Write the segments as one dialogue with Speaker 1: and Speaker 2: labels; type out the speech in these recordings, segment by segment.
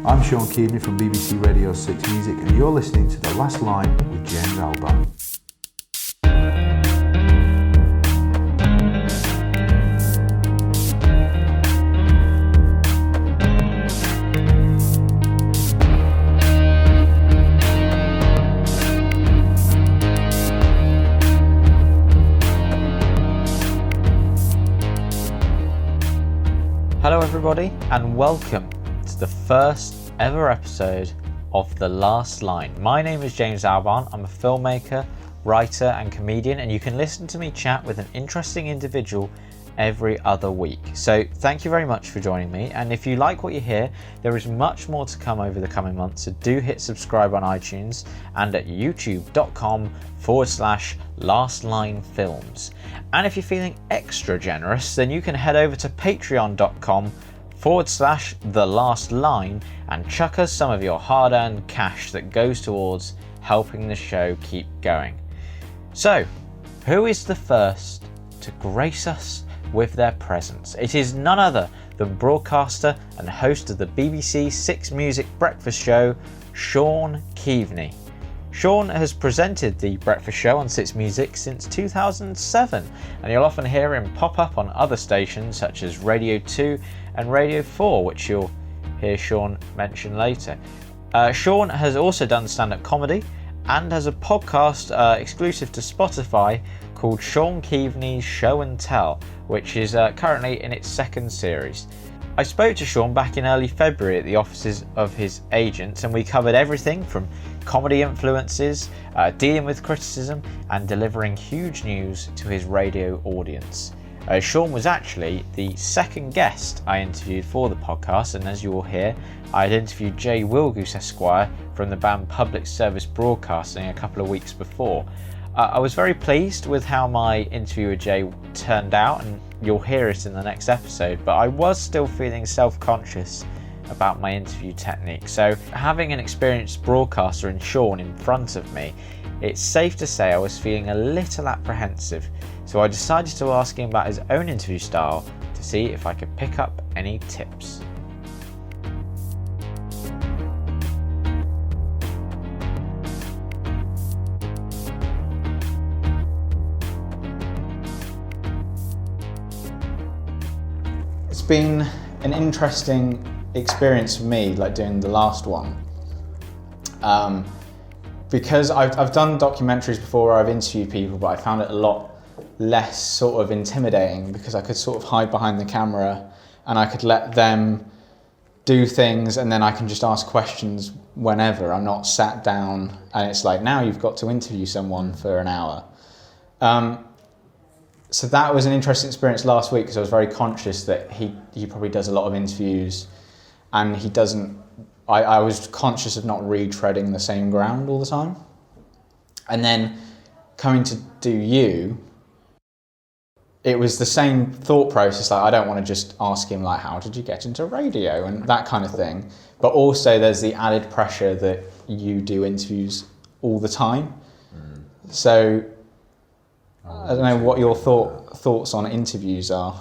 Speaker 1: I'm Shaun Keaveny from BBC Radio 6 Music, and you're listening to The Last Line with James Alban.
Speaker 2: Hello everybody, and welcome to the first ever episode of The Last Line. My name is James Alban. I'm a filmmaker, writer and comedian, and you can listen to me chat with an interesting individual every other week. So thank you very much for joining me, and if you like what you hear, there is much more to come over the coming months, so do hit subscribe on iTunes and at youtube.com/lastlinefilms. And if you're feeling extra generous, then you can head over to patreon.com/thelastline and chuck us some of your hard-earned cash that goes towards helping the show keep going. So, who is the first to grace us with their presence? It is none other than broadcaster and host of the BBC Six Music breakfast show, Shaun Keaveny. Shaun has presented the breakfast show on Six Music since 2007, and you'll often hear him pop up on other stations such as Radio 2 and Radio 4, which you'll hear Shaun mention later. Shaun has also done stand-up comedy and has a podcast exclusive to Spotify called Shaun Keaveny's Show and Tell, which is currently in its second series. I spoke to Shaun back in early February at the offices of his agents, and we covered everything from comedy influences, dealing with criticism, and delivering huge news to his radio audience. Shaun was actually the second guest I interviewed for the podcast, and as you will hear, I had interviewed Jay Wilgoose Esquire from the band Public Service Broadcasting a couple of weeks before. I was very pleased with how my interview with Jay turned out, and you'll hear it in the next episode, but I was still feeling self-conscious about my interview technique. So having an experienced broadcaster in Shaun in front of me, it's safe to say I was feeling a little apprehensive. So I decided to ask him about his own interview style to see if I could pick up any tips.
Speaker 3: It's been an interesting experience for me, like doing the last one, because I've done documentaries before where I've interviewed people, but I found it a lot less sort of intimidating because I could sort of hide behind the camera and I could let them do things, and then I can just ask questions whenever. I'm not sat down and it's like, now you've got to interview someone for an hour. So that was an interesting experience last week because I was very conscious that he probably does a lot of interviews and he doesn't. I was conscious of not retreading the same ground all the time. And then coming to do you, it was the same thought process. Like, I don't want to just ask him like, how did you get into radio and that kind of thing. But also there's the added pressure that you do interviews all the time. So I don't know what your thoughts on interviews are,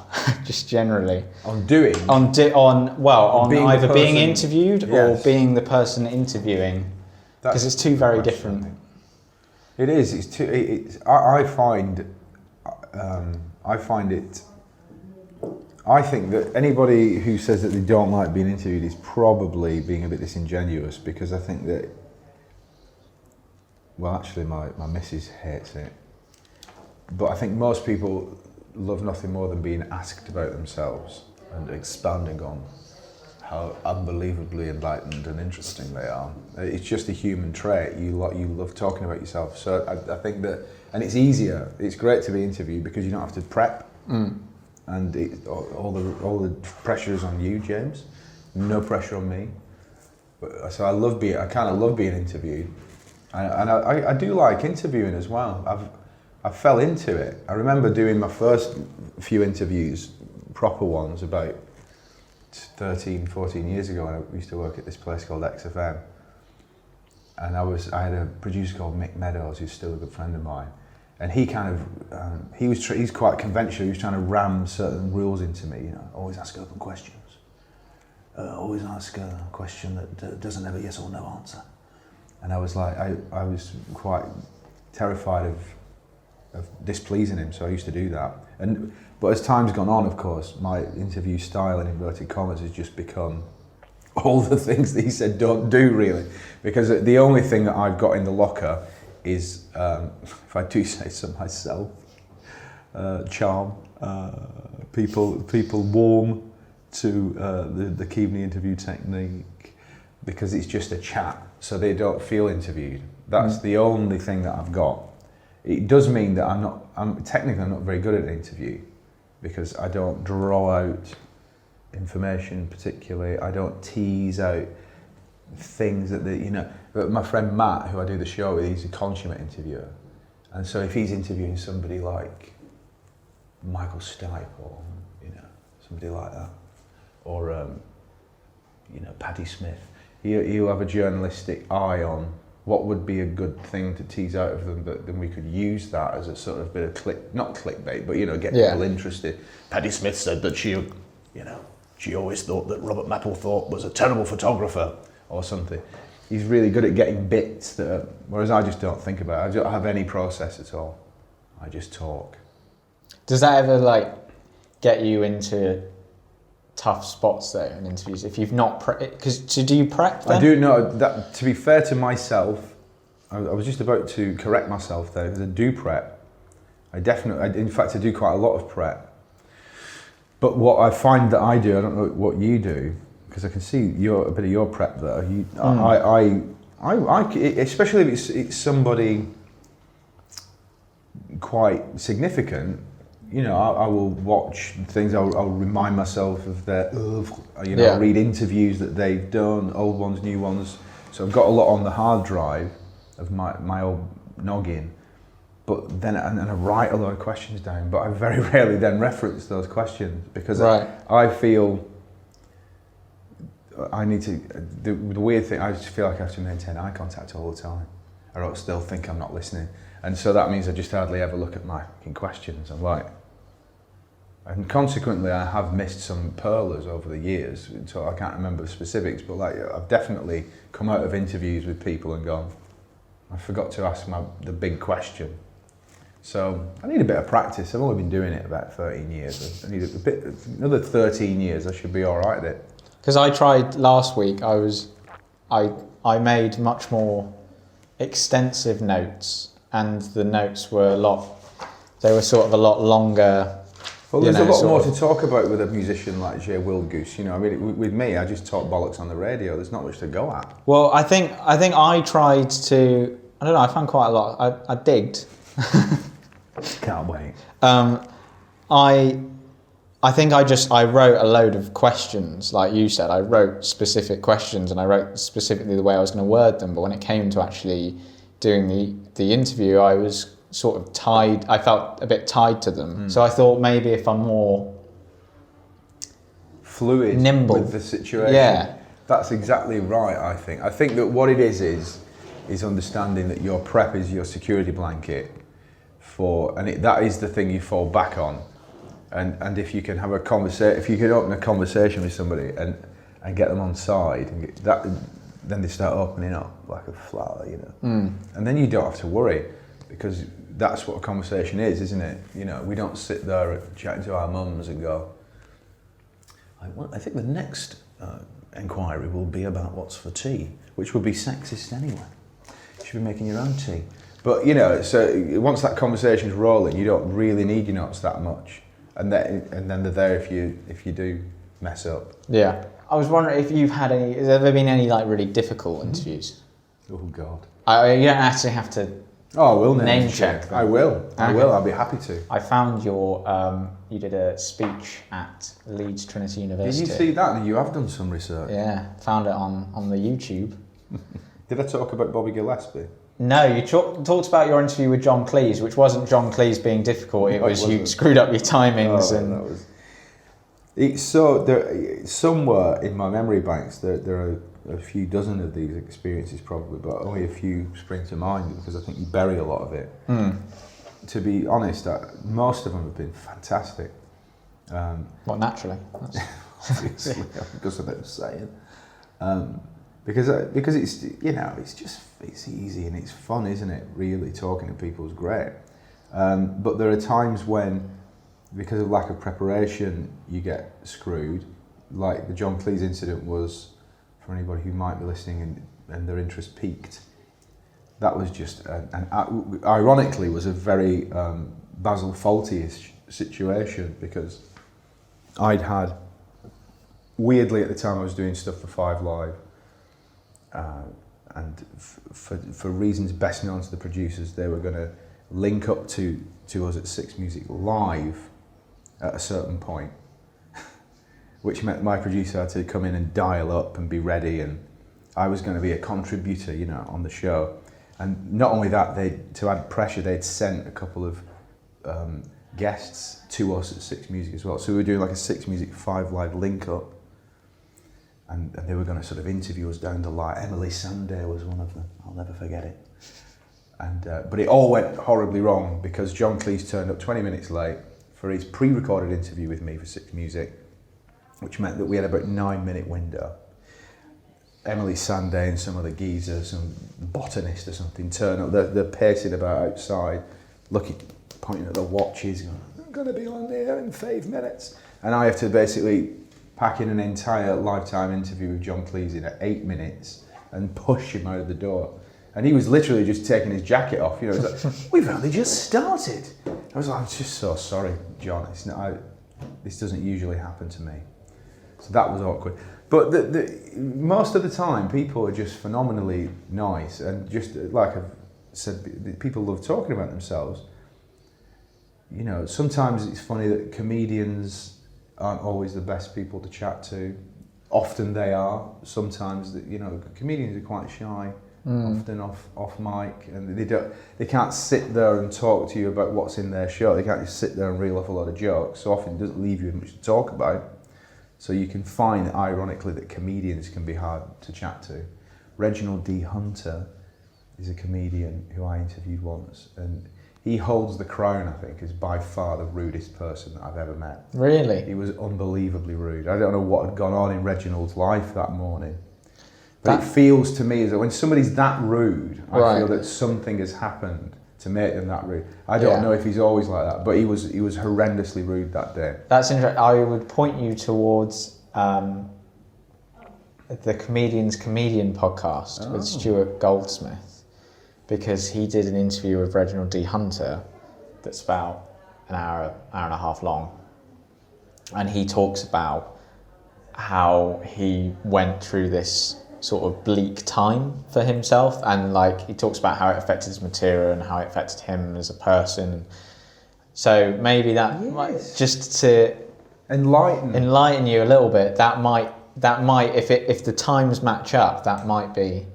Speaker 3: just generally.
Speaker 1: On doing?
Speaker 3: On either being interviewed or
Speaker 1: Yes.
Speaker 3: being the person interviewing, because it's two very different.
Speaker 1: It is. It's two. I find it. I think that anybody who says that they don't like being interviewed is probably being a bit disingenuous, because I think that. Well, actually, my missus hates it. But I think most people love nothing more than being asked about themselves and expanding on how unbelievably enlightened and interesting they are. It's just a human trait. You love talking about yourself. So I think that, and it's easier. It's great to be interviewed because you don't have to prep, and all the pressure is on you, James. No pressure on me. So I kind of love being interviewed, and I do like interviewing as well. I fell into it. I remember doing my first few interviews, proper ones, about 13, 14 years ago when I used to work at this place called XFM. And I had a producer called Mick Meadows, who's still a good friend of mine. And he kind of, he's quite conventional. He was trying to ram certain rules into me, always ask open questions. always ask a question that doesn't have a yes or no answer. And I was like, I was quite terrified of displeasing him, so I used to do that. But as time's gone on, of course, my interview style, in inverted commas, has just become all the things that he said don't do, really. Because the only thing that I've got in the locker is, if I do say so myself, charm, people warm to the Keaveny interview technique, because it's just a chat, so they don't feel interviewed. That's the only thing that I've got. It does mean that I'm technically not very good at an interview, because I don't draw out information particularly. I don't tease out things that But my friend Matt, who I do the show with, he's a consummate interviewer, and so if he's interviewing somebody like Michael Stipe or somebody like that, or Paddy Smith, he'll have a journalistic eye on what would be a good thing to tease out of them, that then we could use that as a sort of bit of not clickbait, but get people interested. Paddy Smith said that she always thought that Robert Mapplethorpe was a terrible photographer or something. He's really good at getting bits whereas I just don't think about it. I don't have any process at all. I just talk.
Speaker 3: Does that ever get you into tough spots though in interviews if you've not do you prep then?
Speaker 1: I do know that, to be fair to myself, I was just about to correct myself there, because I do prep. In fact I do quite a lot of prep. But what I find that I do, I don't know what you do, because I can see a bit of your prep there. I especially if it's somebody quite significant, I will watch things. I'll remind myself of their I'll read interviews that they've done, old ones, new ones. So I've got a lot on the hard drive of my old noggin. But then and I write a lot of questions down. But I very rarely then reference those questions, because I feel I need to. The weird thing, I just feel like I have to maintain eye contact all the time, or I'll still think I'm not listening. And so that means I just hardly ever look at my questions. And consequently, I have missed some pearlers over the years, so I can't remember the specifics, but I've definitely come out of interviews with people and gone, I forgot to ask the big question. So I need a bit of practice. I've only been doing it about 13 years. I need another 13 years, I should be all right at it.
Speaker 3: Because I tried last week, I made much more extensive notes, and the notes were they were sort of a lot longer.
Speaker 1: Well, there's a lot more to talk about with a musician like Jay Wilgoose. With me, I just talk bollocks on the radio. There's not much to go at.
Speaker 3: Well, I think I tried to. I don't know. I found quite a lot. I digged.
Speaker 1: Can't wait.
Speaker 3: I think I wrote a load of questions, like you said. I wrote specific questions, and I wrote specifically the way I was going to word them. But when it came to actually doing the interview, I was sort of tied. I felt a bit tied to them. So I thought maybe if I'm more
Speaker 1: fluid,
Speaker 3: nimble
Speaker 1: with the situation, that's exactly right. I think that what it is understanding that your prep is your security blanket that is the thing you fall back on. And if you can have a conversation, if you can open a conversation with somebody and get them on side, then they start opening up like a flower, And then you don't have to worry, because that's what a conversation is, isn't it? We don't sit there chatting to our mums and go, I think the next inquiry will be about what's for tea, which would be sexist anyway. You should be making your own tea. But so once that conversation's rolling, you don't really need your notes that much. And then they're there if you do mess up. Yeah.
Speaker 3: I was wondering if you've had has there ever been any really difficult interviews?
Speaker 1: Oh God.
Speaker 3: You don't actually have to.
Speaker 1: Oh, I will
Speaker 3: name check.
Speaker 1: I will. I'll be happy to.
Speaker 3: I found you did a speech at Leeds Trinity University.
Speaker 1: Did you see that? You have done some research.
Speaker 3: Yeah, found it on the YouTube.
Speaker 1: Did I talk about Bobby Gillespie?
Speaker 3: No, you talked about your interview with John Cleese, which wasn't John Cleese being difficult. It was you screwed up your timings
Speaker 1: somewhere in my memory banks there are a few dozen of these experiences probably, but only a few spring to mind, because I think you bury a lot of it. To be honest, most of them have been fantastic.
Speaker 3: Well, naturally.
Speaker 1: obviously, because of what I'm saying. Because it's, you know, it's easy and it's fun, isn't it? Really, talking to people is great. But there are times when, because of lack of preparation, you get screwed. Like the John Cleese incident was, for anybody who might be listening and their interest peaked, that was just, ironically, was a very Basil Fawlty-ish situation, because I'd had, weirdly at the time I was doing stuff for 5 Live, and for reasons best known to the producers, they were going to link up to us at Six Music Live at a certain point, which meant my producer had to come in and dial up and be ready, and I was going to be a contributor, you know, on the show. And not only that, to add pressure, they'd sent a couple of guests to us at Six Music as well. So we were doing like a Six Music 5 Live link up, and they were going to sort of interview us down the line. Emily Sandé was one of them. I'll never forget it. And but it all went horribly wrong, because John Cleese turned up 20 minutes late for his pre-recorded interview with me for Six Music, which meant that we had about a 9-minute window. Emily Sandé and some other geezer, some botanist or something, turn up. They're pacing about outside, pointing at their watches, going, "I'm going to be on here in 5 minutes." And I have to basically pack in an entire lifetime interview with John Cleese in at 8 minutes and push him out of the door. And he was literally just taking his jacket off. You know, it was like, "We've only just started." I was like, "I'm just so sorry, John. It's not, this doesn't usually happen to me." So that was awkward. But most of the time, people are just phenomenally nice, and just like I've said, people love talking about themselves. You know, sometimes it's funny that comedians aren't always the best people to chat to. Often they are. Sometimes, you know, comedians are quite shy, often off mic, and they can't sit there and talk to you about what's in their show. They can't just sit there and reel off a lot of jokes. So often it doesn't leave you much to talk about. So you can find, ironically, that comedians can be hard to chat to. Reginald D. Hunter is a comedian who I interviewed once, and he holds the crown, I think, as by far the rudest person that I've ever met.
Speaker 3: Really?
Speaker 1: He was unbelievably rude. I don't know what had gone on in Reginald's life that morning. But it feels to me as that when somebody's that rude, I feel that something has happened to make them that rude. I don't know if he's always like that, but he was horrendously rude that day.
Speaker 3: That's interesting. I would point you towards the Comedian's Comedian podcast with Stuart Goldsmith, because he did an interview with Reginald D. Hunter that's about an hour and a half long, and he talks about how he went through this sort of bleak time for himself, and like he talks about how it affected his material and how it affected him as a person. So maybe that might, just to enlighten you a little bit, that might if the times match up, that might be.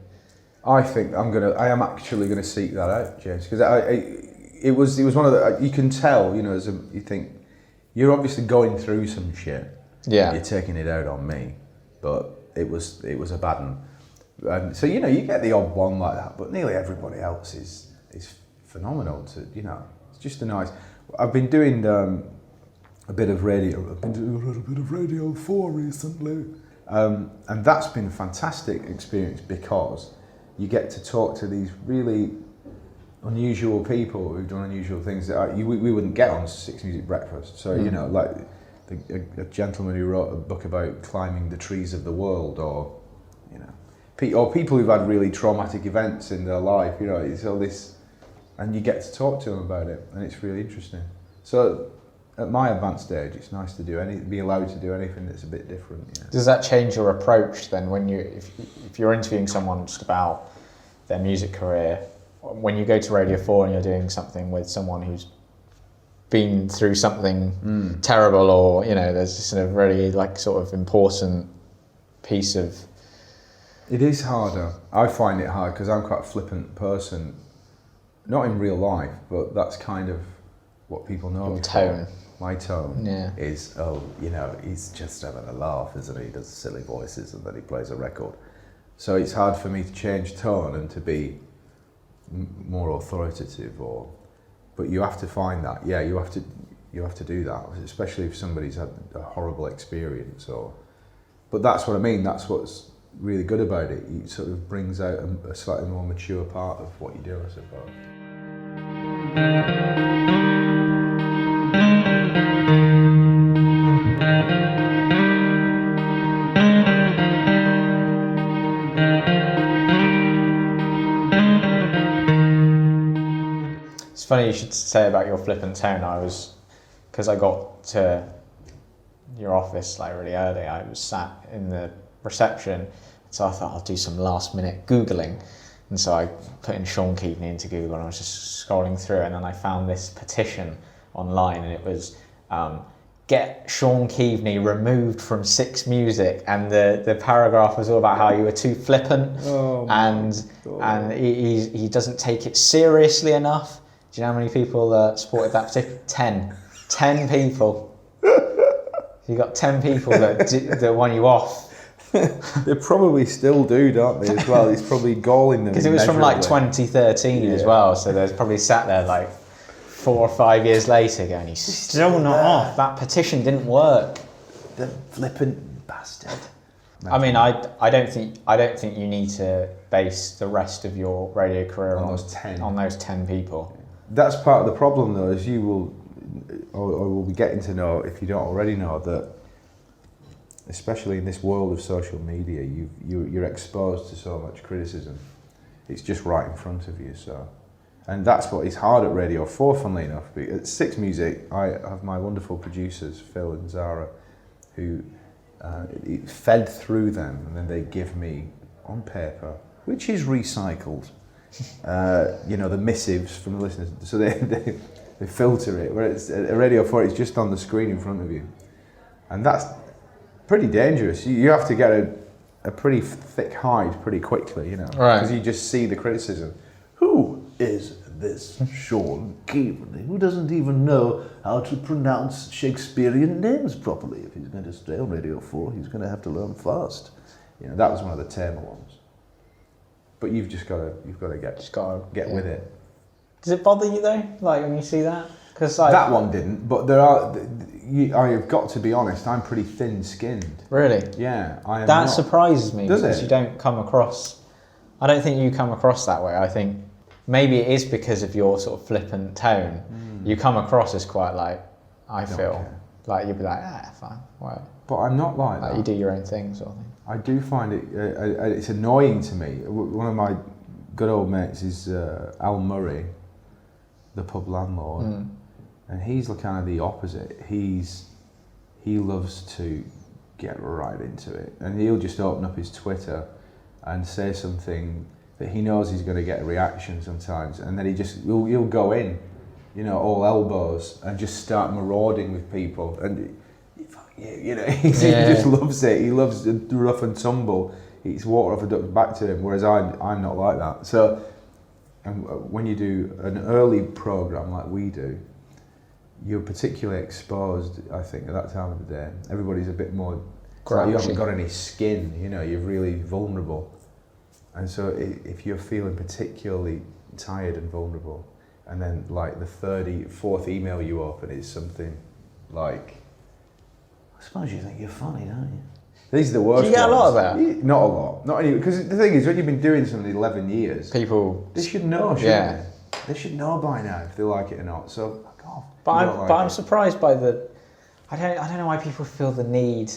Speaker 1: I think I am actually gonna seek that out, James, because it was one of the, you can tell, you know, you think you're obviously going through some shit.
Speaker 3: Yeah.
Speaker 1: You're taking it out on me, but it was a bad one. And so, you know, you get the odd one like that, but nearly everybody else is phenomenal. You know, it's just a nice. I've been doing a bit of radio. I've been doing a little bit of Radio 4 recently, and that's been a fantastic experience, because you get to talk to these really unusual people who've done unusual things that we wouldn't get on Six Music Breakfast. So you know, like a gentleman who wrote a book about climbing the trees of the world, or you know, or people who've had really traumatic events in their life. You know, it's all this, and you get to talk to them about it, and it's really interesting. So at my advanced age, it's nice to be allowed to do anything that's a bit different. You know?
Speaker 3: Does that change your approach then, when if you're interviewing someone just about their music career, when you go to Radio 4 and you're doing something with someone who's been through something terrible, or you know, there's just a very like sort of important piece of.
Speaker 1: It is harder. I find it hard because I'm quite a flippant person, not in real life, but that's kind of what people know.
Speaker 3: Your tone.
Speaker 1: My tone is, you know, he's just having a laugh, isn't he? He does silly voices and then he plays a record. So it's hard for me to change tone and to be more authoritative, but you have to find that. Yeah, you have to do that, especially if somebody's had a horrible experience, or But that's what I mean. That's what's really good about it. It sort of brings out a slightly more mature part of what you do, I suppose.
Speaker 3: It's funny you should say about your flippant tone. Because I got to your office like really early, I was sat in the reception, so I thought I'll do some last minute Googling. And so I put in Shaun Keaveny into Google and I was just scrolling through it, and then I found this petition online, and it was get Shaun Keaveny removed from Six Music, and the paragraph was all about how you were too flippant and he doesn't take it seriously enough. Do you know how many people supported that petition? 10 people. You got 10 people that want you off.
Speaker 1: They probably still do, don't they, as well? It's probably galling them.
Speaker 3: Because it was from like 2013 as well, so there's probably sat there like 4 or 5 years later going, he's still not off. That petition didn't work.
Speaker 1: The flippant bastard.
Speaker 3: I mean, I don't think you need to base the rest of your radio career on those 10 people.
Speaker 1: That's part of the problem, though, is you will, or will be getting to know, if you don't already know, that especially in this world of social media, you're exposed to so much criticism. It's just right in front of you. So, and that's what is hard at Radio 4, funnily enough. At Six Music, I have my wonderful producers, Phil and Zara, who it fed through them, and then they give me on paper, which is recycled, the missives from the listeners. So they filter it. Where it's at Radio 4, it's just on the screen in front of you, and that's pretty dangerous. You have to get a pretty thick hide pretty quickly,
Speaker 3: Right?
Speaker 1: Because you just see the criticism. Who is this Shaun Keaveny, who doesn't even know how to pronounce Shakespearean names properly? If he's going to stay on Radio 4, he's going to have to learn fast. That was one of the tamer ones. But you've got to get with it.
Speaker 3: Does it bother you though, like when you see that? Because
Speaker 1: that one didn't, but I've got to be honest, I'm pretty thin-skinned.
Speaker 3: Really?
Speaker 1: Yeah, I am.
Speaker 3: That surprises me.
Speaker 1: Does
Speaker 3: because
Speaker 1: it?
Speaker 3: You don't come across. I don't think you come across that way. I think maybe it is because of your sort of flippant tone. You come across as quite like, I feel like you'd be like, fine, whatever.
Speaker 1: But I'm not like that.
Speaker 3: You do your own thing, sort of thing.
Speaker 1: I do find it, it's annoying to me. One of my good old mates is Al Murray, the pub landlord, and he's kind of the opposite. He loves to get right into it, and he'll just open up his Twitter and say something that he knows he's going to get a reaction sometimes, and then he'll go in, all elbows, and just start marauding with people, and he just loves it. He loves the rough and tumble. It's water off a duck's back to him, whereas I'm not like that. So, and when you do an early program like we do, you're particularly exposed, I think, at that time of the day. Everybody's a bit more, like you haven't got any skin, you're really vulnerable. And so if you're feeling particularly tired and vulnerable, and then like the 4th email you open is something like, I suppose you think you're funny, don't you? These are the worst.
Speaker 3: Do you get
Speaker 1: ones.
Speaker 3: a lot of that?
Speaker 1: Not a lot. Not any, because the thing is, when you've been doing something 11 years,
Speaker 3: people
Speaker 1: they should know, shouldn't they? They should know by now if they like it or not. So, God.
Speaker 3: But I'm surprised by the. I don't know why people feel the need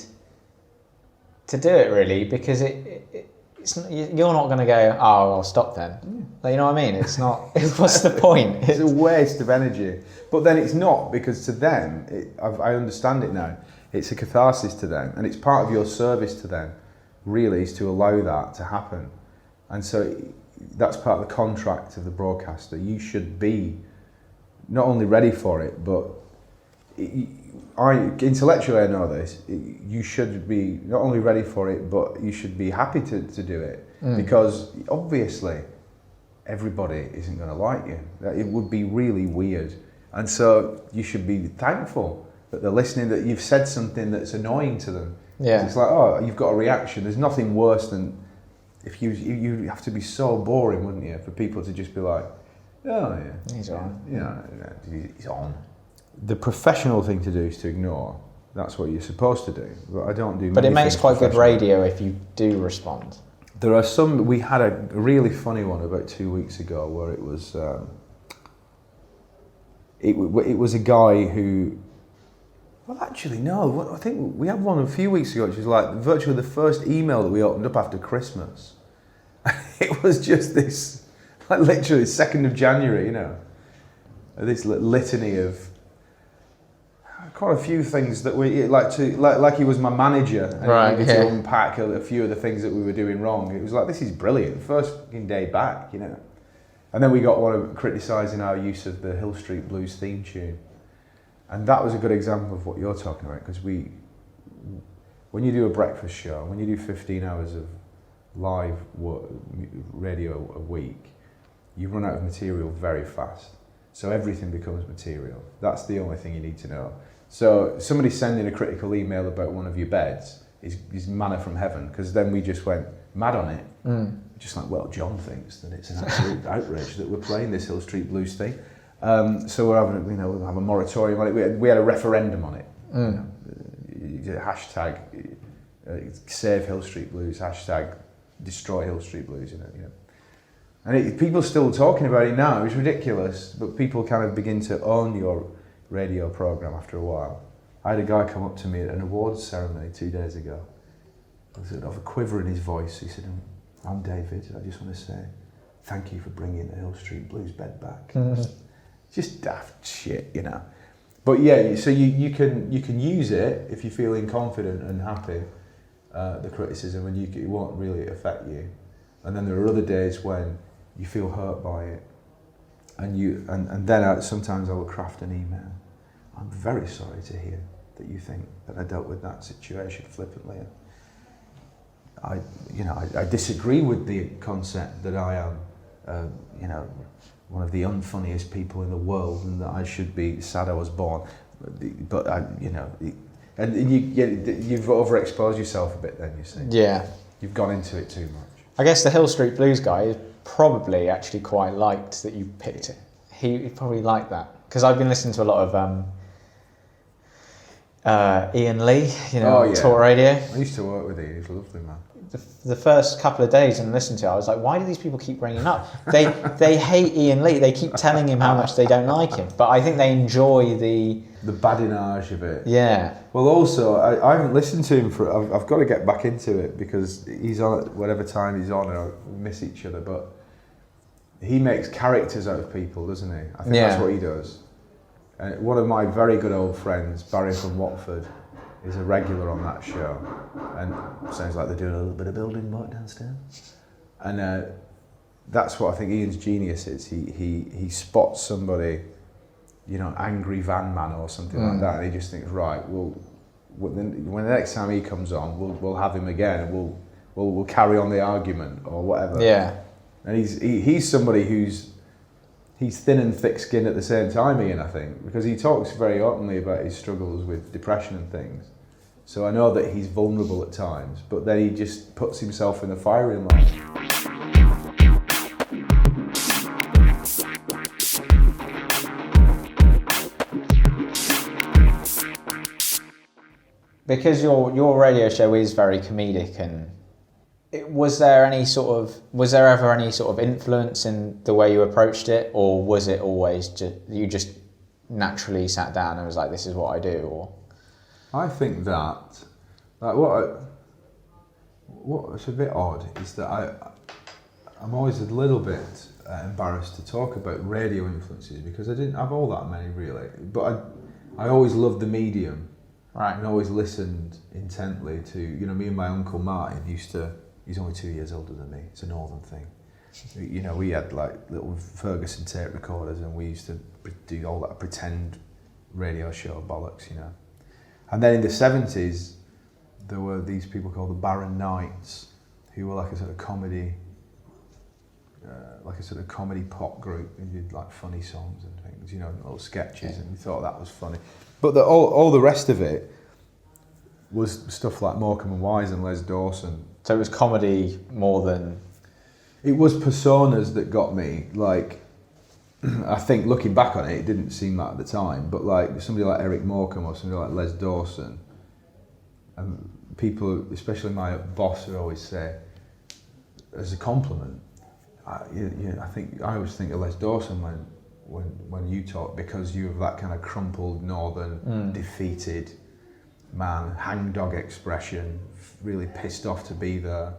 Speaker 3: to do it really, because it's not, you're not going to go, oh, I'll stop then. Like, you know what I mean? It's not. What's the point?
Speaker 1: It's a waste of energy. But then it's not, because to them, I understand it now. It's a catharsis to them, and it's part of your service to them, really, is to allow that to happen. And so that's part of the contract of the broadcaster. You should be not only ready for it, but intellectually I know this, you should be not only ready for it, but you should be happy to do it. Because obviously everybody isn't going to like you. It would be really weird. And so you should be thankful that they're listening, that you've said something that's annoying to them.
Speaker 3: Yeah.
Speaker 1: It's like, oh, you've got a reaction. There's nothing worse than if you have to be so boring, wouldn't you, for people to just be like, oh yeah,
Speaker 3: he's on.
Speaker 1: He's on. The professional thing to do is to ignore. That's what you're supposed to do. But I don't do.
Speaker 3: But it
Speaker 1: many
Speaker 3: makes
Speaker 1: things
Speaker 3: quite good
Speaker 1: professionally.
Speaker 3: radio if you do respond.
Speaker 1: There are some. We had a really funny one about 2 weeks ago where it was. It was a guy who. Well, actually, no. I think we had one a few weeks ago, which was like virtually the first email that we opened up after Christmas. It was just this, like literally 2nd of January, this litany of quite a few things that we like he was my manager and
Speaker 3: Right,
Speaker 1: he needed
Speaker 3: yeah.
Speaker 1: to unpack a few of the things that we were doing wrong. It was like, this is brilliant, first fucking day back, And then we got one of criticising our use of the Hill Street Blues theme tune. And that was a good example of what you're talking about, because when you do a breakfast show, when you do 15 hours of live radio a week, you run out of material very fast. So everything becomes material. That's the only thing you need to know. So somebody sending a critical email about one of your beds is manna from heaven, because then we just went mad on it. Just like, well, John thinks that it's an absolute outrage that we're playing this Hill Street Blues thing. So we're having, we'll have a moratorium on it. We had a referendum on it. Hashtag save Hill Street Blues. Hashtag destroy Hill Street Blues. And people still talking about it now. It's ridiculous, but people kind of begin to own your radio program after a while. I had a guy come up to me at an awards ceremony 2 days ago. With sort of a quiver in his voice. He said, "I'm David. I just want to say thank you for bringing the Hill Street Blues bed back." Just daft shit, But yeah, so you can use it if you're feeling confident and happy. The criticism, and it won't really affect you. And then there are other days when you feel hurt by it, and then sometimes I will craft an email. I'm very sorry to hear that you think that I dealt with that situation flippantly. I disagree with the concept that I am, one of the unfunniest people in the world, and that I should be sad I was born. But and you've overexposed yourself a bit. Then you see,
Speaker 3: Yeah.
Speaker 1: you've gone into it too much.
Speaker 3: I guess the Hill Street Blues guy is probably actually quite liked that you picked it. He probably liked that, because I've been listening to a lot of Ian Lee, on Talk Radio.
Speaker 1: I used to work with Ian. He's a lovely man.
Speaker 3: The first couple of days and listening to it, I was like, why do these people keep bringing it up? They hate Ian Lee. They keep telling him how much they don't like him, but I think they enjoy the
Speaker 1: badinage of it.
Speaker 3: Yeah.
Speaker 1: Well, also, I haven't listened to him I've got to get back into it, because he's on at whatever time he's on, and we miss each other. But he makes characters out of people, doesn't he? I think that's what he does. And one of my very good old friends, Barry from Watford, is a regular on that show, and sounds like they're doing a little bit of building work downstairs. And that's what I think Ian's genius is. He spots somebody, angry van man or something like that, and he just thinks, right, when the next time he comes on, we'll have him again, and we'll carry on the argument or whatever.
Speaker 3: Yeah.
Speaker 1: And he's somebody he's thin and thick-skinned at the same time, Ian, I think, because he talks very openly about his struggles with depression and things. So I know that he's vulnerable at times, but then he just puts himself in the firing line.
Speaker 3: Because your radio show is very comedic, and was there ever any sort of influence in the way you approached it, or was it always you just naturally sat down and was like, this is what I do? Or
Speaker 1: I think that what's a bit odd is that I'm always a little bit embarrassed to talk about radio influences, because I didn't have all that many really, but I always loved the medium.
Speaker 3: Right.
Speaker 1: And always listened intently to, me and my uncle Martin he's only 2 years older than me, it's a northern thing. We had like little Ferguson tape recorders, and we used to do all that pretend radio show bollocks, And then in the 70s, there were these people called the Barron Knights, who were like a sort of comedy pop group, who did like funny songs and things, little sketches, and we thought that was funny. But all the rest of it was stuff like Morecambe and Wise and Les Dawson.
Speaker 3: so it was comedy more than...
Speaker 1: It was personas that got me, like I think looking back on it, it didn't seem that at the time, but like somebody like Eric Morecambe or somebody like Les Dawson, and people, especially my boss, would always say, as a compliment, I always think of Les Dawson when you talk, because you have that kind of crumpled northern, defeated man, hangdog expression, really pissed off to be there,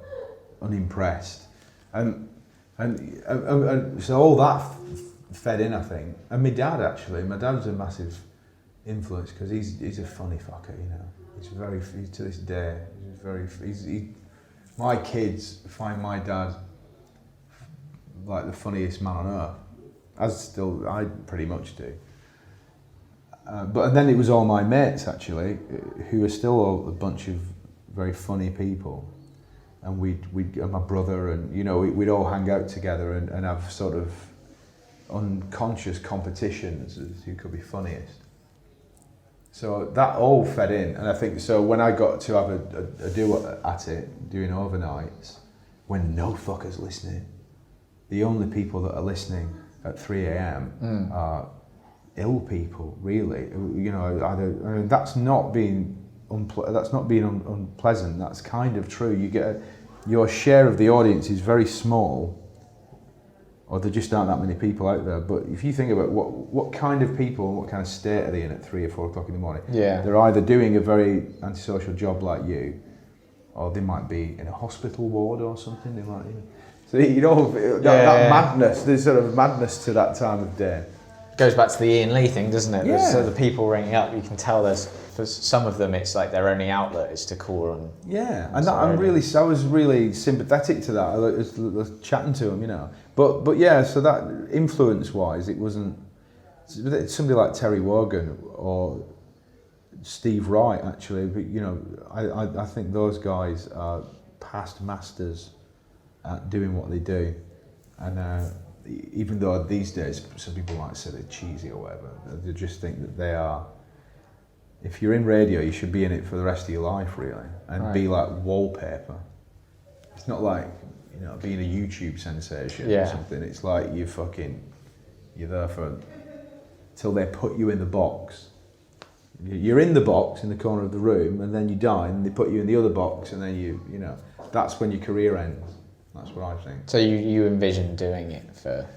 Speaker 1: unimpressed, and so all that fed in, I think. And my dad was a massive influence, because he's a funny fucker, you know. He's to this day, my kids find my dad like the funniest man on earth, I pretty much do. But then it was all my mates, actually, who are still all a bunch of very funny people. And and my brother, and you know, we'd all hang out together and have sort of unconscious competitions as who could be funniest. So that all fed in, and I think so. When I got to have a do at it, doing overnights, when no fuckers listening, the only people that are listening at 3 a.m. are ill people, really. You know, that's not being unpleasant. That's kind of true. You get your share of the audience is very small, or there just aren't that many people out there. But if you think about what kind of people, what kind of state are they in at 3 or 4 o'clock in the morning?
Speaker 3: Yeah.
Speaker 1: They're either doing a very antisocial job like you, or they might be in a hospital ward or something. They might, so you know, that madness. There's sort of madness to that time of day.
Speaker 3: Goes back to the Ian Lee thing, doesn't it?
Speaker 1: Yeah.
Speaker 3: So the people ringing up, you can tell for some of them, it's like their only outlet is to call on.
Speaker 1: Yeah, and I was really sympathetic to that. I was chatting to him, you know. But yeah, so that influence-wise, it wasn't somebody like Terry Wogan or Steve Wright, actually. But you know, I think those guys are past masters at doing what they do, and even though these days some people might say they're cheesy or whatever, they just think that they are. If you're in radio, you should be in it for the rest of your life, really, and be like wallpaper. It's not like, you know, being a YouTube sensation or something. It's like you're there for till they put you in the box. You're in the box in the corner of the room, and then you die, and they put you in the other box, and then you know, that's when your career ends. That's what I think.
Speaker 3: So you envision doing it for?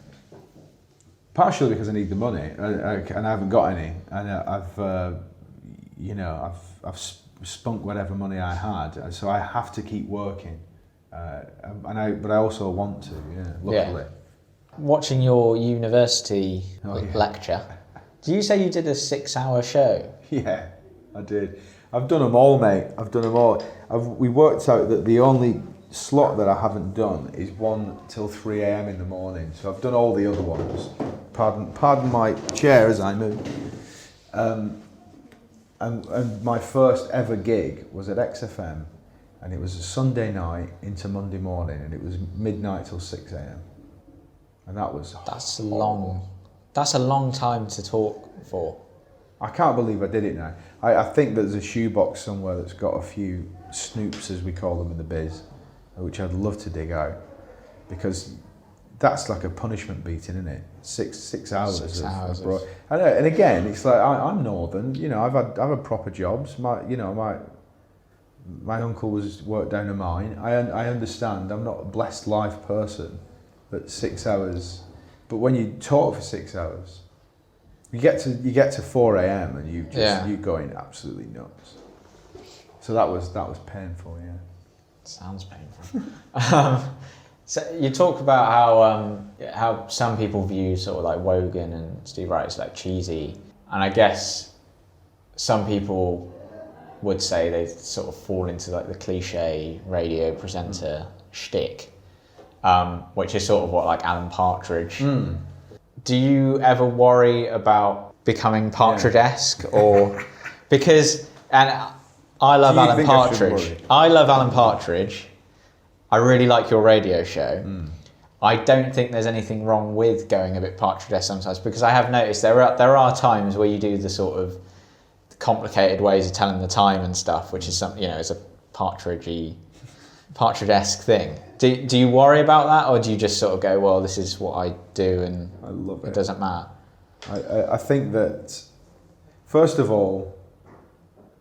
Speaker 1: Partially because I need the money, and I haven't got any, and I've spunk whatever money I had, and so I have to keep working, but I also want to, luckily.
Speaker 3: Yeah. Watching your university lecture, do you say you did a 6-hour show?
Speaker 1: Yeah, I did. I've done them all, mate. I've done them all. We worked out that the only slot that I haven't done is 1 till 3 a.m. in the morning. So I've done all the other ones. Pardon my chair as I move. And my first ever gig was at XFM, and it was a Sunday night into Monday morning, and it was midnight till 6 a.m. And that was
Speaker 3: That's a long time to talk for.
Speaker 1: I can't believe I did it now. I think there's a shoebox somewhere that's got a few snoops, as we call them in the biz, which I'd love to dig out, because that's like a punishment beating, isn't it? 6 hours.
Speaker 3: 6 hours.
Speaker 1: I know, and again, it's like I'm northern. You know, I've had proper jobs. My uncle worked down a mine. I understand. I'm not a blessed life person, but 6 hours. But when you talk for 6 hours, you get to 4 a.m. and you're going absolutely nuts. So that was painful. Yeah.
Speaker 3: Sounds painful. So you talk about how some people view sort of like Wogan and Steve Wright as like cheesy, and I guess some people would say they sort of fall into like the cliche radio presenter shtick, which is sort of what like Alan Partridge. Do you ever worry about becoming Partridge-esque, or because I love Alan Partridge. I love Alan Partridge. I really like your radio show. I don't think there's anything wrong with going a bit Partridge-esque sometimes, because I have noticed there are times where you do the sort of complicated ways of telling the time and stuff, which is something, you know, it's a Partridge-y Partridge-esque thing. Do you worry about that, or do you just sort of go, well, this is what I do and
Speaker 1: I love it.
Speaker 3: it doesn't matter?
Speaker 1: I think that, first of all,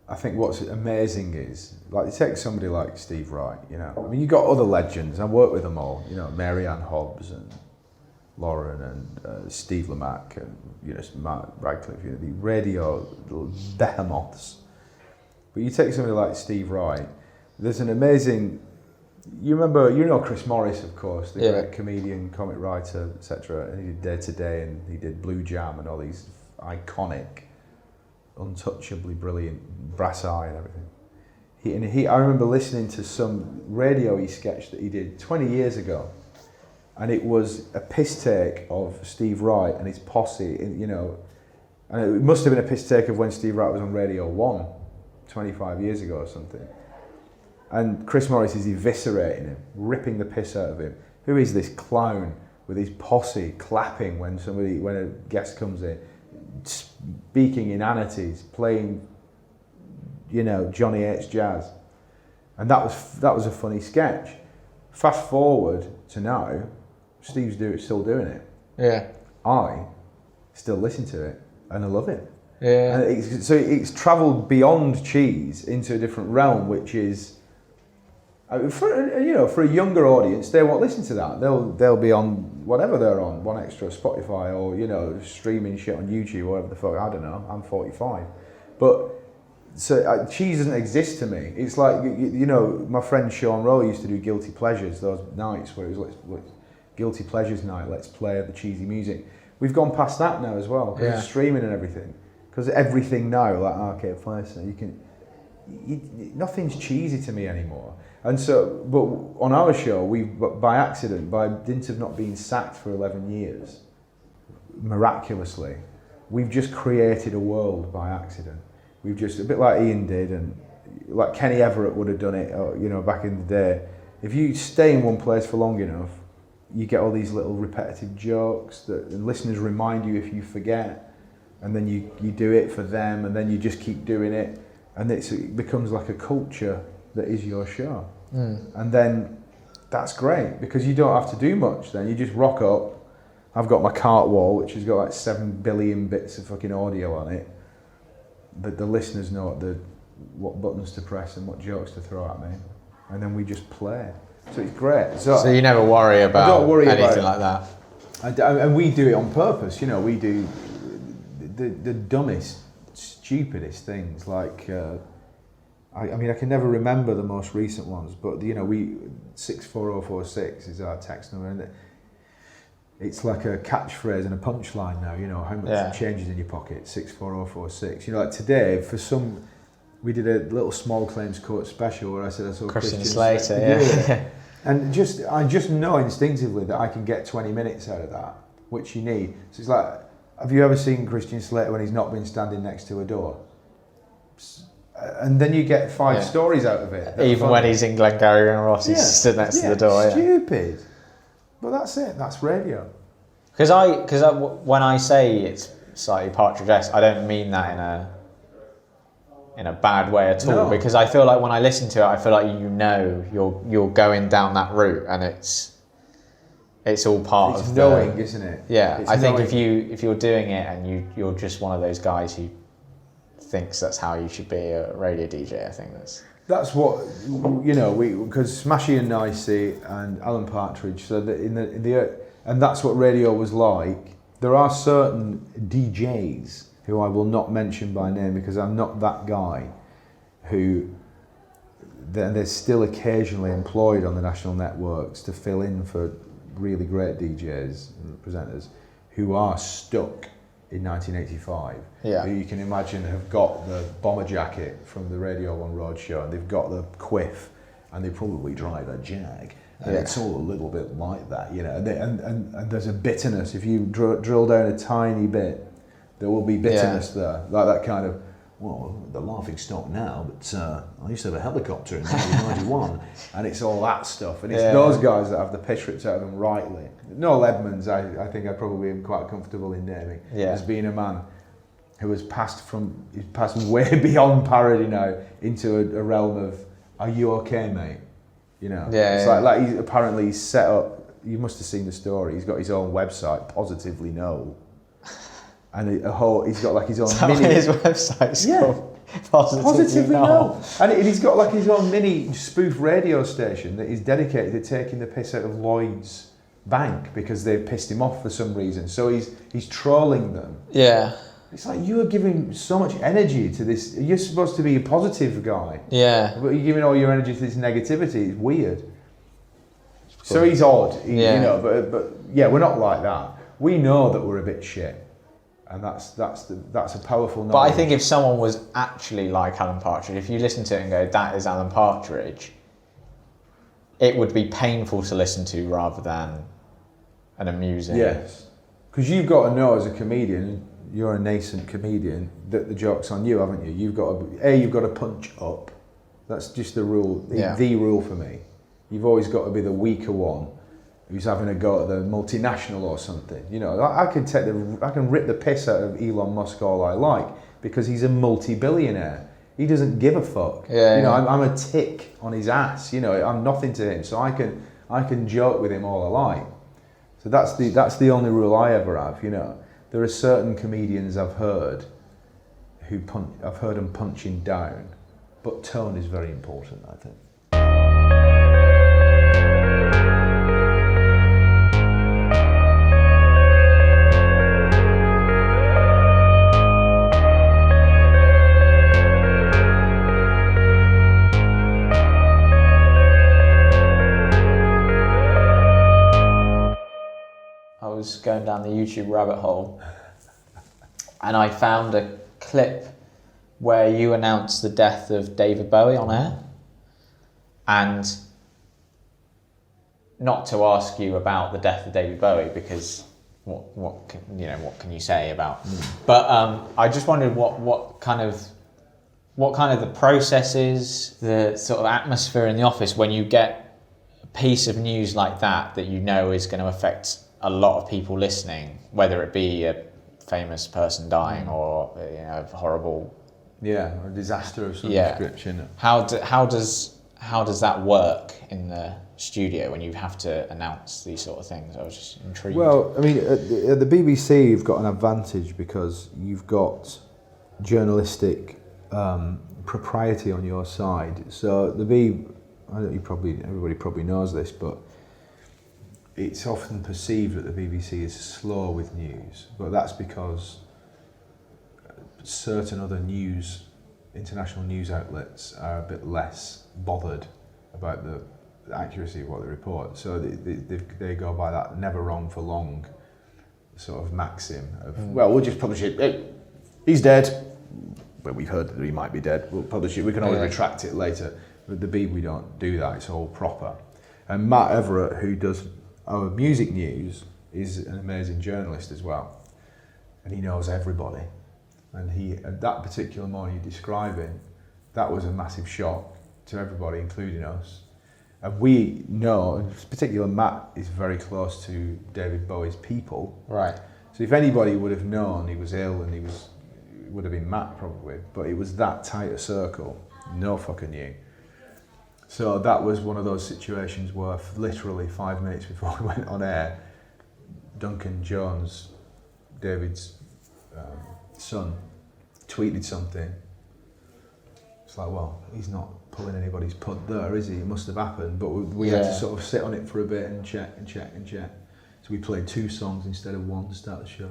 Speaker 1: I think what's amazing is, like, you take somebody like Steve Wright, you know, I mean, you've got other legends, I work with them all, you know, Mary Ann Hobbs and Lauren and Steve Lamacq and, you know, Mark Radcliffe, you know, the radio behemoths. But you take somebody like Steve Wright, there's an amazing, you know Chris Morris, of course, the great comedian, comic writer, etc. And he did Day to Day and he did Blue Jam and all these iconic, untouchably brilliant Brass Eye and everything. I remember listening to some radio sketch that he did 20 years ago, and it was a piss take of Steve Wright and his posse, you know, and it must have been a piss take of when Steve Wright was on Radio 1 25 years ago or something. And Chris Morris is eviscerating him, ripping the piss out of him. Who is this clown with his posse clapping when a guest comes in, speaking inanities, playing, you know, Johnny Hates Jazz. And that was a funny sketch. Fast forward to now, Steve's still doing it.
Speaker 3: Yeah.
Speaker 1: I still listen to it and I love it.
Speaker 3: Yeah.
Speaker 1: And it's travelled beyond cheese into a different realm, which is, for a younger audience, they won't listen to that. They'll be on whatever they're on, One Extra, Spotify, or, you know, streaming shit on YouTube, or whatever the fuck. I don't know. I'm 45, but so cheese doesn't exist to me. It's like, you know, my friend Sean Rowe used to do Guilty Pleasures, those nights where it was like Guilty Pleasures night. Let's play the cheesy music. We've gone past that now as well, because of streaming and everything. Because everything now, like Arcade Fire, nothing's cheesy to me anymore. And so, but on our show, by accident, by dint of not being sacked for 11 years, miraculously, we've just created a world by accident. We've just, a bit like Ian did, and like Kenny Everett would have done it, you know, back in the day. If you stay in one place for long enough, you get all these little repetitive jokes that listeners remind you if you forget, and then you do it for them, and then you just keep doing it, and it becomes like a culture that is your show. And then that's great, because you don't have to do much then. You just rock up. I've got my cart wall, which has got like 7 billion bits of fucking audio on it. The listeners know what buttons to press and what jokes to throw at me. And then we just play. So it's great. So
Speaker 3: you never worry about anything
Speaker 1: like
Speaker 3: that?
Speaker 1: And we do it on purpose, you know. We do the dumbest, stupidest things, like I mean, I can never remember the most recent ones, but, you know, 64046 is our text number, and it's like a catchphrase and a punchline now, you know, how much changes in your pocket, 64046. You know, like today, we did a little small claims court special where I said I saw Christian
Speaker 3: Slater,
Speaker 1: yeah. And I just know instinctively that I can get 20 minutes out of that, which you need. So it's like, have you ever seen Christian Slater when he's not been standing next to a door? And then you get 5 stories out of it.
Speaker 3: Even when he's in Glengarry and Ross, he's stood next to the door.
Speaker 1: Stupid. But that's it. That's radio.
Speaker 3: Because when I say it's slightly Partridge-esque, I don't mean that in a bad way at all. No. Because I feel like when I listen to it, I feel like you're going down that route, and it's all part of
Speaker 1: knowing, isn't it?
Speaker 3: Yeah, I think if you're doing it and you're just one of those guys who thinks that's how you should be a radio DJ, I think that's
Speaker 1: what, you know, because Smashy and Nicey and Alan Partridge, so that and that's what radio was like. There are certain DJs who I will not mention by name because I'm not that guy, who they're still occasionally employed on the national networks to fill in for really great DJs and presenters who are stuck in 1985, who you can imagine have got the bomber jacket from the Radio 1 Roadshow, and they've got the quiff, and they probably drive a Jag, and it's all a little bit like that, you know. And there's a bitterness. If you drill down a tiny bit, there will be bitterness there, like that kind of, well, the laughing stock now, but I used to have a helicopter in 1991, and it's all that stuff. And it's those guys that have the piss ripped out of them rightly. Noel Edmonds, I think I probably am quite comfortable in naming, as being a man who has passed way beyond parody now into a realm of, are you okay, mate? You know,
Speaker 3: Yeah,
Speaker 1: it's
Speaker 3: yeah.
Speaker 1: like he's set up. You must have seen the story. He's got his own website, Positively No, and he's got like his own
Speaker 3: Is that
Speaker 1: mini.
Speaker 3: what his website's
Speaker 1: Yeah.
Speaker 3: called?
Speaker 1: Positively No, and he's got like his own mini spoof radio station that is dedicated to taking the piss out of Lloyd's Bank because they've pissed him off for some reason. So he's trolling them.
Speaker 3: Yeah.
Speaker 1: It's like you are giving so much energy to this. You're supposed to be a positive guy,
Speaker 3: Yeah.
Speaker 1: but you're giving all your energy to this negativity. It's weird. So he's odd, you know. But yeah, we're not like that. We know that we're a bit shit, and that's a powerful knowledge.
Speaker 3: But I think if someone was actually like Alan Partridge, if you listen to it and go, that is Alan Partridge, it would be painful to listen to rather than an amusing.
Speaker 1: Yes, because you've got to know as a comedian, you're a nascent comedian, that the joke's on you, haven't you? You've got to punch up. That's just the rule, the rule for me. You've always got to be the weaker one who's having a go at the multinational or something. You know, I can rip the piss out of Elon Musk all I like because he's a multi-billionaire. He doesn't give a fuck.
Speaker 3: Yeah,
Speaker 1: you know,
Speaker 3: yeah.
Speaker 1: I'm a tick on his ass. You know, I'm nothing to him, so I can joke with him all I like. So that's the only rule I ever have. You know, there are certain comedians I've heard them punching down, but tone is very important, I think.
Speaker 3: I was going down the YouTube rabbit hole and I found a clip where you announced the death of David Bowie on air. And not to ask you about the death of David Bowie because what can you say about? But I just wondered what kind of the process is, the sort of atmosphere in the office when you get a piece of news like that you know is going to affect a lot of people listening, whether it be a famous person dying or a horrible
Speaker 1: or a disaster of some description.
Speaker 3: How does that work in the studio when you have to announce these sort of things? I was just intrigued.
Speaker 1: Well, I mean, at the BBC, you've got an advantage because you've got journalistic propriety on your side. So everybody probably knows this, but it's often perceived that the BBC is slow with news, but that's because certain other international news outlets are a bit less bothered about the accuracy of what they report. So they go by that never wrong for long sort of maxim of, well, we'll just publish it. He's dead. Well, we've heard that he might be dead. We'll publish it. We can always retract it later. With the BBC, we don't do that. It's all proper. And Matt Everett, who does our music news, is an amazing journalist as well. And he knows everybody. And at that particular morning you're describing, that was a massive shock to everybody, including us. And we know, in particular Matt is very close to David Bowie's people.
Speaker 3: Right.
Speaker 1: So if anybody would have known he was ill, and it would have been Matt probably, but it was that tight a circle, no fucking knew. So that was one of those situations where literally 5 minutes before we went on air, Duncan Jones, David's son, tweeted something. It's like, well, he's not pulling anybody's punt there, is he? It must have happened, but we had to sort of sit on it for a bit and check. So we played 2 songs instead of 1 to start the show,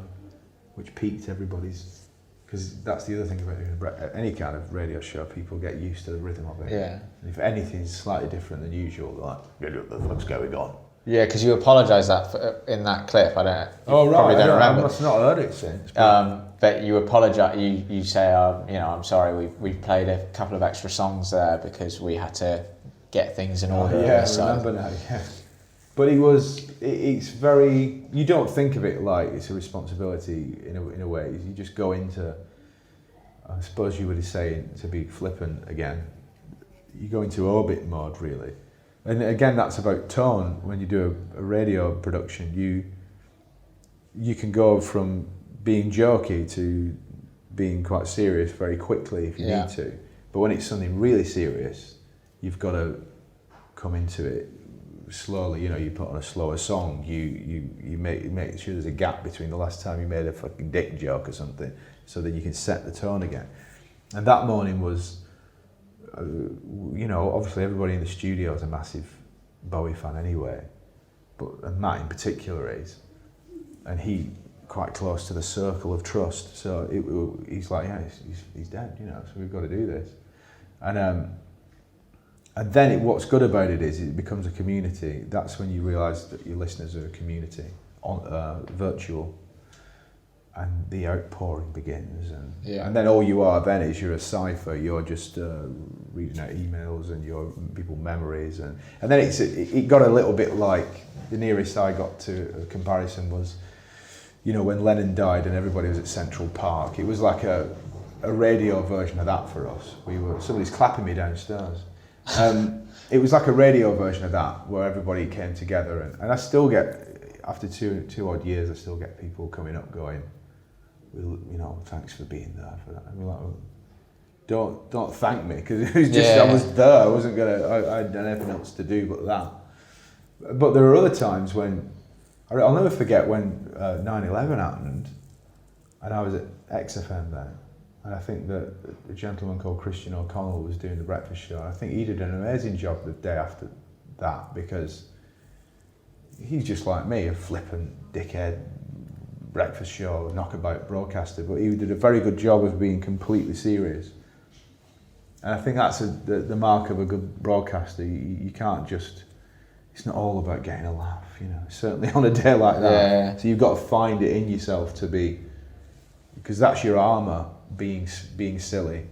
Speaker 1: which piqued everybody's. Because that's the other thing about any kind of radio show, people get used to the rhythm of it.
Speaker 3: Yeah.
Speaker 1: And if anything's slightly different than usual, they're like, what the fuck's going on?
Speaker 3: Yeah, because you apologised in that clip. I don't.
Speaker 1: Probably don't remember. I must
Speaker 3: remember.
Speaker 1: not heard it since.
Speaker 3: But you apologise. You say, I'm sorry. We've played a couple of extra songs there because we had to get things in order.
Speaker 1: I remember now. Yeah. But it's very. You don't think of it like it's a responsibility in a way. You just go into. I suppose you would say, to be flippant again, you go into orbit mode really. And again, that's about tone. When you do a radio production, you can go from being jokey to being quite serious very quickly if you need to. But when it's something really serious, you've got to come into it slowly. You know, you put on a slower song. You make sure there's a gap between the last time you made a fucking dick joke or something, so that you can set the tone again. And that morning was, you know, obviously everybody in the studio is a massive Bowie fan anyway, and Matt in particular is, and he quite close to the circle of trust. So he's like, yeah, he's dead, you know. So we've got to do this, and then what's good about it is it becomes a community. That's when you realise that your listeners are a community, on virtual. And the outpouring begins, and then all you are then is you're a cipher. You're just reading out emails and your people memories, and then it got a little bit like, the nearest I got to a comparison was, you know, when Lennon died and everybody was at Central Park. It was like a radio version of that for us. Somebody's clapping me downstairs. It was like a radio version of that, where everybody came together, and I still get, after two odd years, I still get people coming up going, you know, thanks for being there for that. And we're like, well, don't thank me, because it was just, I was there. I wasn't I had anything else to do but that. But there were other times when, I'll never forget when 9/11 happened, and I was at XFM then, and I think that a gentleman called Christian O'Connell was doing the breakfast show. I think he did an amazing job the day after that, because he's just like me, a flippant dickhead breakfast show, knockabout broadcaster, but he did a very good job of being completely serious. And I think that's the mark of a good broadcaster. You can't just, it's not all about getting a laugh, you know, certainly on a day like that.
Speaker 3: Yeah.
Speaker 1: So you've got to find it in yourself to be, because that's your armour, being silly,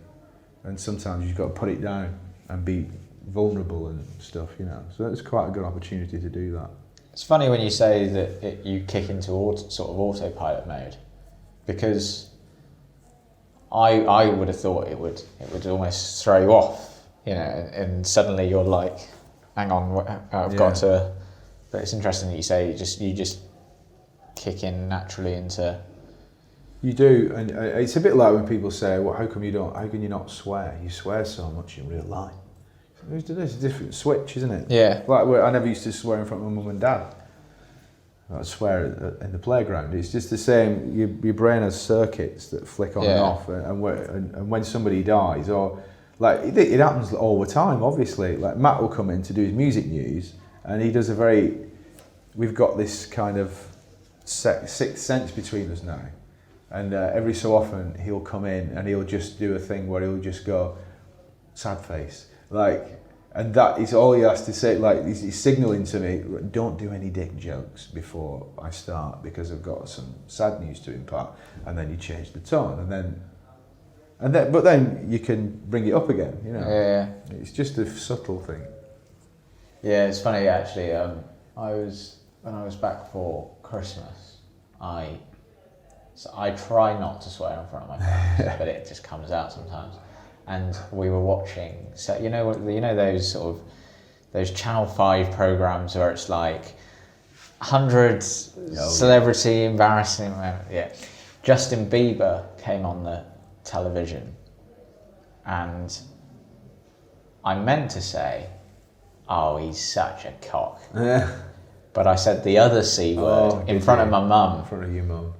Speaker 1: and sometimes you've got to put it down and be vulnerable and stuff, you know. So it's quite a good opportunity to do that.
Speaker 3: It's funny when you say that you kick into sort of autopilot mode, because I would have thought it would almost throw you off, you know, and suddenly you're like, hang on, I've got to. But it's interesting that you say you just kick in naturally into.
Speaker 1: You do, and it's a bit like when people say, "Well, how can you not swear? You swear so much in real life." There's a different switch, isn't it?
Speaker 3: Yeah.
Speaker 1: Like, I never used to swear in front of my mum and dad. I'd swear in the playground. It's just the same. Your brain has circuits that flick on and off, and when somebody dies, or like it happens all the time. Obviously, like Matt will come in to do his music news, and he does we've got this kind of sixth sense between us now, and every so often he'll come in and he'll just do a thing where he'll just go, sad face. Like, and that is all he has to say. Like, he's signalling to me, don't do any dick jokes before I start, because I've got some sad news to impart. And then you change the tone, but then you can bring it up again, you know.
Speaker 3: Yeah.
Speaker 1: It's just a subtle thing.
Speaker 3: Yeah, it's funny actually. When I was back for Christmas, I try not to swear in front of my parents, but it just comes out sometimes. And we were watching, so you know those sort of those Channel 5 programs where it's like 100 celebrity embarrassing moments. Yeah, Justin Bieber came on the television, and I meant to say, "Oh, he's such a cock," but I said the other C word in front of my mum.
Speaker 1: In front of your mum.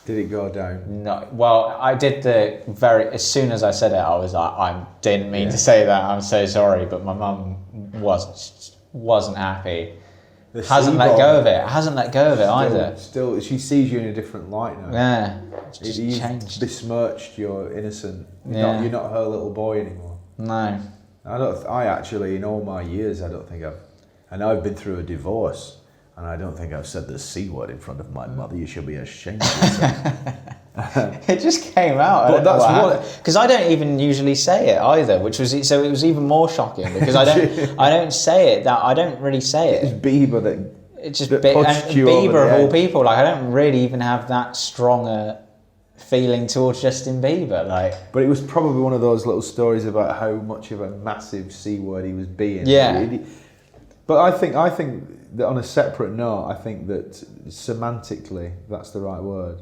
Speaker 1: Did it go down?
Speaker 3: No. Well, I did as soon as I said it, I was like, I didn't mean to say that. I'm so sorry, but my mum wasn't happy. Hasn't let go of it either.
Speaker 1: Still, she sees you in a different light now.
Speaker 3: Yeah, it's just
Speaker 1: You've
Speaker 3: changed.
Speaker 1: besmirched. You're innocent. You're not her little boy anymore.
Speaker 3: No.
Speaker 1: I actually, in all my years, I don't think I've been through a divorce. And I don't think I've said the C word in front of my mother. You should be ashamed of yourself.
Speaker 3: It just came out.
Speaker 1: But that's what,
Speaker 3: because I don't even usually say it either, which was so it was even more shocking, because I don't say it. I don't really say it.
Speaker 1: It's Bieber that.
Speaker 3: It's just
Speaker 1: that pushed you over
Speaker 3: Bieber
Speaker 1: the
Speaker 3: of all
Speaker 1: edge.
Speaker 3: people. Like, I don't really even have that strong a feeling towards Justin Bieber. Like,
Speaker 1: but it was probably one of those little stories about how much of a massive C word he was being.
Speaker 3: Yeah.
Speaker 1: But I think that on a separate note, I think that semantically, that's the right word.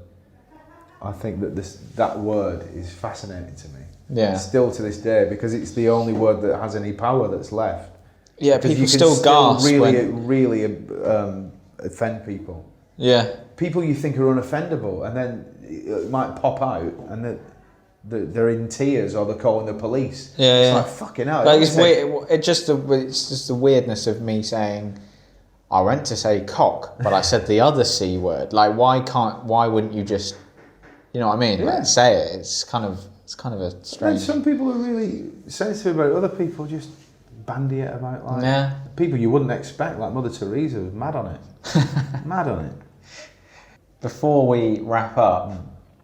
Speaker 1: I think that that word is fascinating to me.
Speaker 3: Yeah.
Speaker 1: Still to this day, because it's the only word that has any power that's left.
Speaker 3: Yeah,
Speaker 1: Because
Speaker 3: people
Speaker 1: you can
Speaker 3: still gasp
Speaker 1: really offend people.
Speaker 3: Yeah.
Speaker 1: People you think are unoffendable, and then it might pop out, and they're in tears, or they're calling the police.
Speaker 3: Yeah,
Speaker 1: it's
Speaker 3: yeah.
Speaker 1: like fucking hell.
Speaker 3: Like it's weird. It's just the weirdness of me saying, I went to say cock, but I said the other C word. Like, why wouldn't you just, you know what I mean?
Speaker 1: Yeah.
Speaker 3: Like, say it. It's kind of a
Speaker 1: And
Speaker 3: strange.
Speaker 1: some people are really sensitive about it. Other people just bandy it about, like
Speaker 3: Yeah.
Speaker 1: people you wouldn't expect, like Mother Teresa was mad on it. Mad on it.
Speaker 3: Before we wrap up,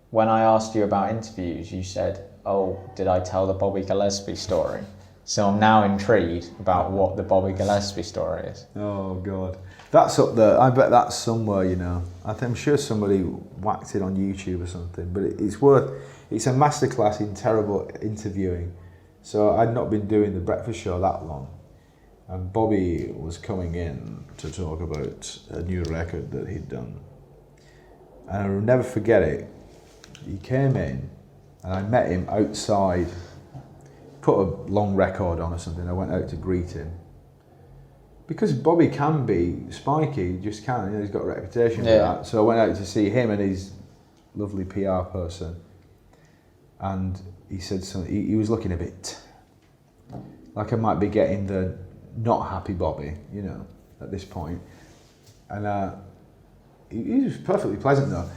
Speaker 3: when I asked you about interviews, you said, "Oh, did I tell the Bobby Gillespie story?" So I'm now intrigued about what the Bobby Gillespie story is.
Speaker 1: Oh God, that's up there. I bet that's somewhere. You know, I'm sure somebody whacked it on YouTube or something. But it's a masterclass in terrible interviewing. So I'd not been doing the breakfast show that long, and Bobby was coming in to talk about a new record that he'd done. And I'll never forget it. He came in, and I met him outside. Put a long record on or something. I went out to greet him. Because Bobby can be spiky, he just can. You know, he's got a reputation for that. So I went out to see him and his lovely PR person. And he said something. He was looking a bit like I might be getting the not happy Bobby, you know, at this point. And he was perfectly pleasant though.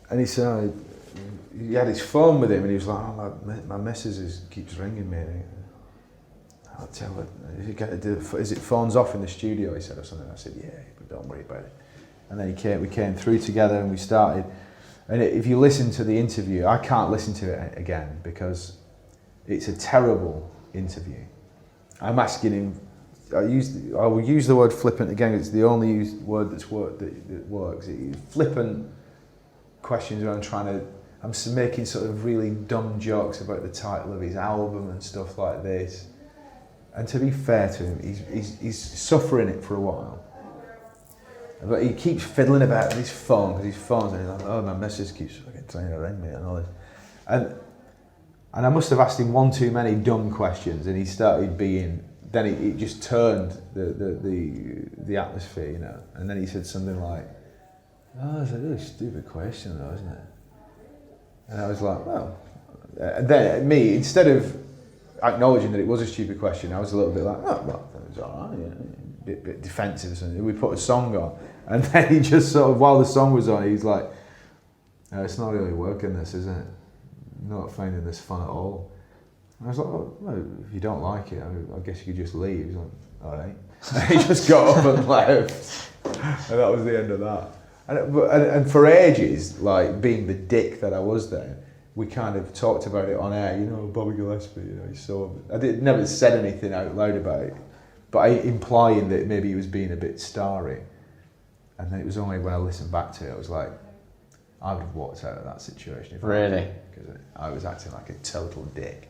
Speaker 1: And he said, he had his phone with him, and he was like, "Oh, my missus keeps ringing me." I'll tell her, is it phones off in the studio? He said, or something. I said, "Yeah, but don't worry about it." And then we came through together, and we started. And if you listen to the interview, I can't listen to it again because it's a terrible interview. I'm asking him. I will use the word flippant again. It's the only word that works. Flippant questions where I'm making sort of really dumb jokes about the title of his album and stuff like this. And to be fair to him, he's suffering it for a while. But he keeps fiddling about with his phone, because his phone's and he's like, "Oh, my missus keeps fucking trying to ring me," and all this. And I must have asked him one too many dumb questions, and he started being. Then it just turned the atmosphere, you know. And then he said something like, "Oh, that's a really stupid question, though, isn't it?" And I was like, "Well," and then me, instead of acknowledging that it was a stupid question, I was a little bit like, "Oh, well, it was all right, yeah, bit defensive or something." We put a song on, and then he just sort of, while the song was on, he's like, "It's not really working, this, is it? I'm not finding this fun at all." And I was like, "Oh, well, if you don't like it, I guess you could just leave." He's like, "All right." And he just got up and left, and that was the end of that. And for ages, like being the dick that I was then, we kind of talked about it on air. You know, Bobby Gillespie. You know, never said anything out loud about it, but implying that maybe he was being a bit starry. And then it was only when I listened back to it, I was like, I would have walked out of that situation.
Speaker 3: Really?
Speaker 1: Because I was acting like a total dick.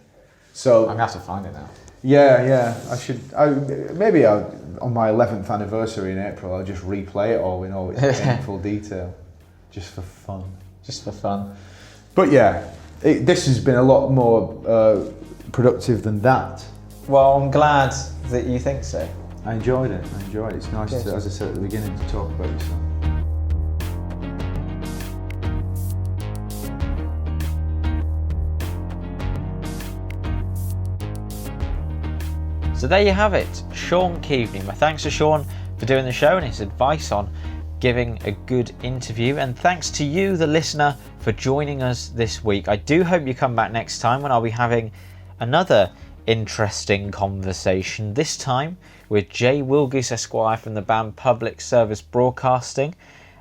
Speaker 1: So
Speaker 3: I'm gonna have to find it now.
Speaker 1: Yeah. I should. Maybe on my 11th anniversary in April, I'll just replay it all in all its painful detail, just for fun.
Speaker 3: Just for fun.
Speaker 1: But yeah, this has been a lot more productive than that.
Speaker 3: Well, I'm glad that you think so.
Speaker 1: I enjoyed it. It's nice to, as I said at the beginning, to talk about yourself.
Speaker 2: So there you have it, Shaun Keaveny. My thanks to Shaun for doing the show and his advice on giving a good interview, and thanks to you, the listener, for joining us this week. I do hope you come back next time when I'll be having another interesting conversation, this time with Jay Wilgus Esquire from the band Public Service Broadcasting.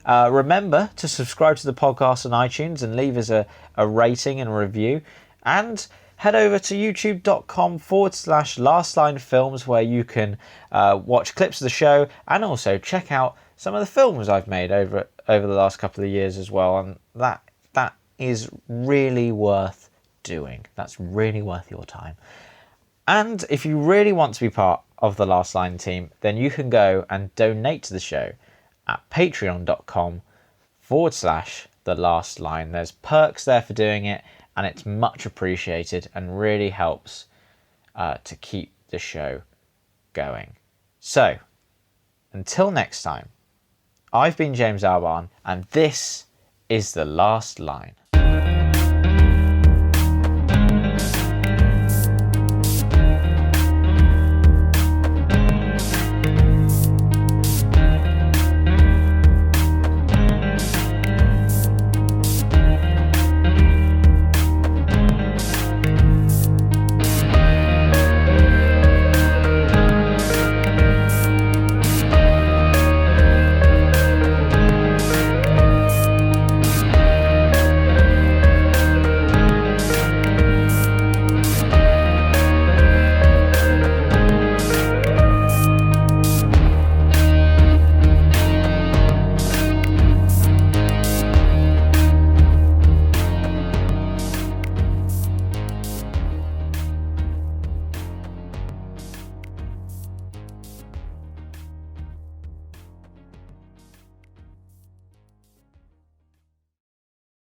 Speaker 2: Remember to subscribe to the podcast on iTunes and leave us a rating and a review, and head over to youtube.com/lastlinefilms, where you can watch clips of the show and also check out some of the films I've made over the last couple of years as well. And that is really worth doing. That's really worth your time. And if you really want to be part of the Last Line team, then you can go and donate to the show at patreon.com/The Last Line. There's perks there for doing it, and it's much appreciated and really helps to keep the show going. So, until next time, I've been James Albarn, and this is The Last Line.